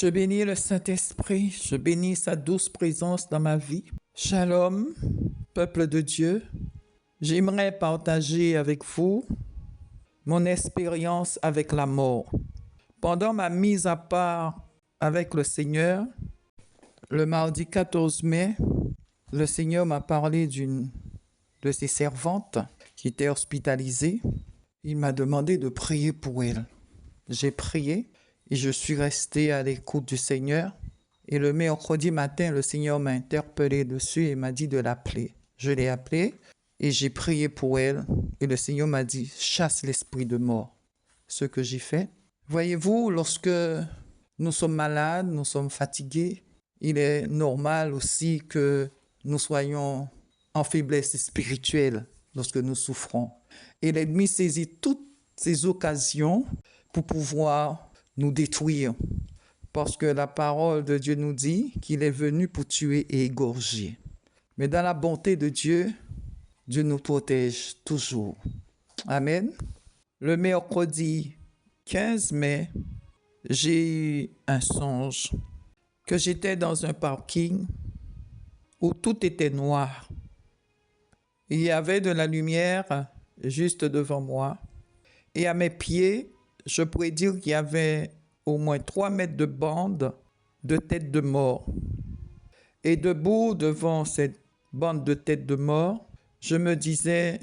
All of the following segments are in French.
Je bénis le Saint-Esprit, je bénis sa douce présence dans ma vie. Shalom, peuple de Dieu. J'aimerais partager avec vous mon expérience avec la mort. Pendant ma mise à part avec le Seigneur, le mardi 14 mai, le Seigneur m'a parlé d'une de ses servantes qui était hospitalisée. Il m'a demandé de prier pour elle. J'ai prié et je suis resté à l'écoute du Seigneur. Et le mercredi matin, le Seigneur m'a interpellé dessus et m'a dit de l'appeler. Je l'ai appelée et j'ai prié pour elle. Et le Seigneur m'a dit, chasse l'esprit de mort. Ce que j'ai fait. Voyez-vous, lorsque nous sommes malades, nous sommes fatigués, il est normal aussi que nous soyons en faiblesse spirituelle lorsque nous souffrons. Et l'ennemi saisit toutes ces occasions pour pouvoir nous détruire. Parce que la parole de Dieu nous dit qu'il est venu pour tuer et égorger. Mais dans la bonté de Dieu, Dieu nous protège toujours. Amen. Le mercredi 15 mai, j'ai eu un songe que j'étais dans un parking où tout était noir. Il y avait de la lumière juste devant moi. Et à mes pieds, je pourrais dire qu'il y avait au moins 3 mètres de bande de têtes de mort. Et debout devant cette bande de têtes de mort, je me disais,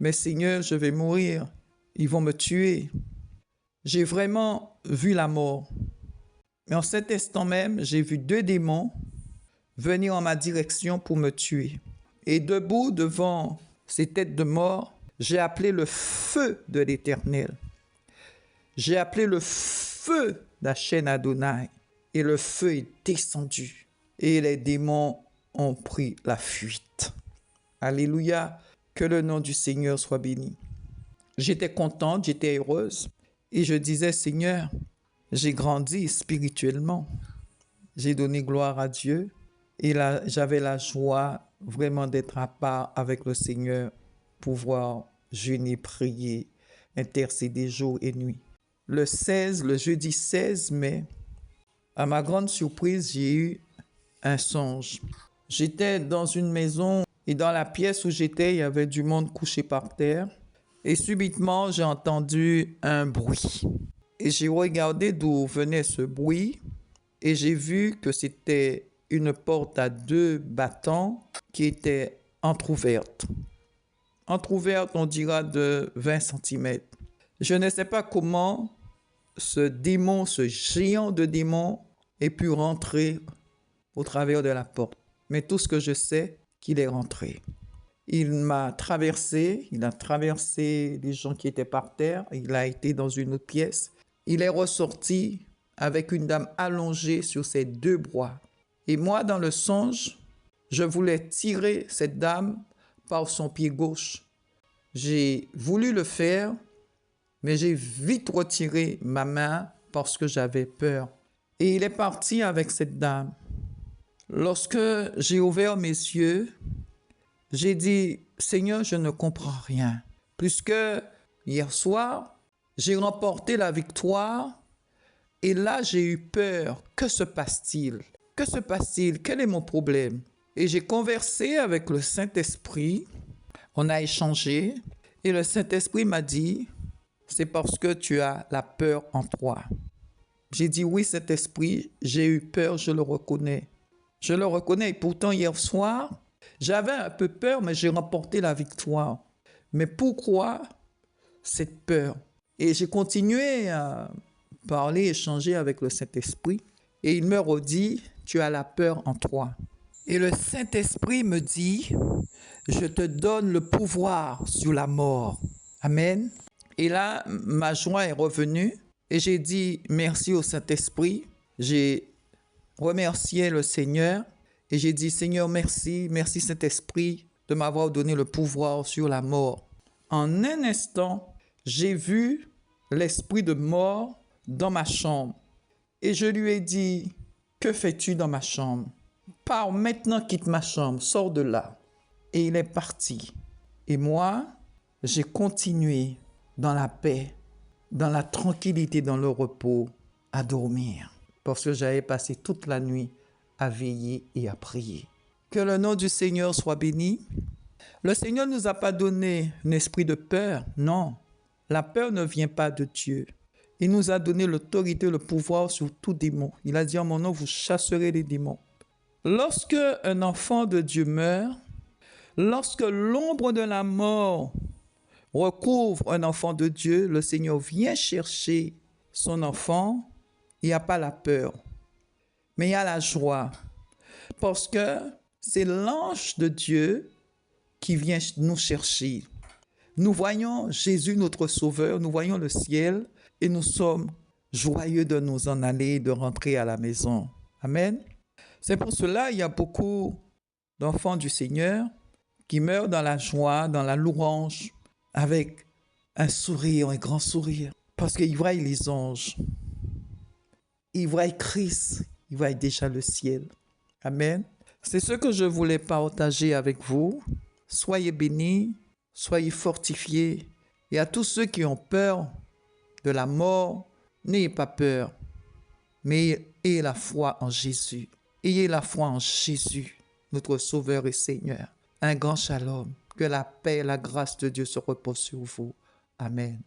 mais Seigneur, je vais mourir. Ils vont me tuer. J'ai vraiment vu la mort. Mais en cet instant même, j'ai vu 2 démons venir en ma direction pour me tuer. Et debout devant ces têtes de mort, j'ai appelé le feu de l'Éternel. J'ai appelé le feu d'Hachem Adonai. Et le feu est descendu. Et les démons ont pris la fuite. Alléluia, que le nom du Seigneur soit béni. J'étais contente, j'étais heureuse. Et je disais, Seigneur, j'ai grandi spirituellement. J'ai donné gloire à Dieu. Et là, j'avais la joie vraiment d'être à part avec le Seigneur, pouvoir jeûner, prier, intercéder jour et nuit. Le jeudi 16 mai, à ma grande surprise, j'ai eu un songe. J'étais dans une maison et dans la pièce où j'étais, il y avait du monde couché par terre. Et subitement, j'ai entendu un bruit. Et j'ai regardé d'où venait ce bruit et j'ai vu que c'était une porte à 2 battants qui était entrouverte. Entrouverte, on dira de 20 cm. Je ne sais pas comment ce démon, ce géant de démon, ait pu rentrer au travers de la porte. Mais tout ce que je sais, qu'il est rentré. Il m'a traversé, il a traversé les gens qui étaient par terre, il a été dans une autre pièce. Il est ressorti avec une dame allongée sur ses 2 bras. Et moi, dans le songe, je voulais tirer cette dame par son pied gauche. J'ai voulu le faire, mais j'ai vite retiré ma main parce que j'avais peur. Et il est parti avec cette dame. Lorsque j'ai ouvert mes yeux, j'ai dit, Seigneur, je ne comprends rien. Puisque hier soir, j'ai remporté la victoire et là, j'ai eu peur. Que se passe-t-il? Que se passe-t-il? Quel est mon problème? Et j'ai conversé avec le Saint-Esprit. On a échangé et le Saint-Esprit m'a dit, c'est parce que tu as la peur en toi. J'ai dit, oui, Saint-Esprit, j'ai eu peur, je le reconnais. Je le reconnais et pourtant hier soir, j'avais un peu peur, mais j'ai remporté la victoire. Mais pourquoi cette peur? Et j'ai continué à parler, échanger avec le Saint-Esprit. Et il me redit, tu as la peur en toi. Et le Saint-Esprit me dit, je te donne le pouvoir sur la mort. Amen. Et là, ma joie est revenue. Et j'ai dit merci au Saint-Esprit. J'ai remercié le Seigneur. Et j'ai dit, Seigneur, merci, merci Saint-Esprit de m'avoir donné le pouvoir sur la mort. En un instant, j'ai vu l'esprit de mort dans ma chambre. Et je lui ai dit, que fais-tu dans ma chambre? Pars maintenant, quitte ma chambre, sors de là. Et il est parti. Et moi, j'ai continué dans la paix, dans la tranquillité, dans le repos, à dormir. parce que j'avais passé toute la nuit à veiller et à prier. Que le nom du Seigneur soit béni. Le Seigneur ne nous a pas donné un esprit de peur, non. La peur ne vient pas de Dieu. Il nous a donné l'autorité, le pouvoir sur tout démon. Il a dit en mon nom, vous chasserez les démons. Lorsque un enfant de Dieu meurt, lorsque l'ombre de la mort recouvre un enfant de Dieu, le Seigneur vient chercher son enfant. Il n'y a pas la peur, mais il y a la joie. Parce que c'est l'ange de Dieu qui vient nous chercher. Nous voyons Jésus, notre Sauveur, nous voyons le ciel et nous sommes joyeux de nous en aller et de rentrer à la maison. Amen. C'est pour cela qu'il y a beaucoup d'enfants du Seigneur qui meurent dans la joie, dans la louange, avec un sourire, un grand sourire. Parce qu'ils voient les anges. Ils voient Christ. Ils voient déjà le ciel. Amen. C'est ce que je voulais partager avec vous. Soyez bénis, soyez fortifiés. Et à tous ceux qui ont peur de la mort, n'ayez pas peur, mais ayez la foi en Jésus. Ayez la foi en Jésus, notre Sauveur et Seigneur. Un grand shalom. Que la paix et la grâce de Dieu se reposent sur vous. Amen.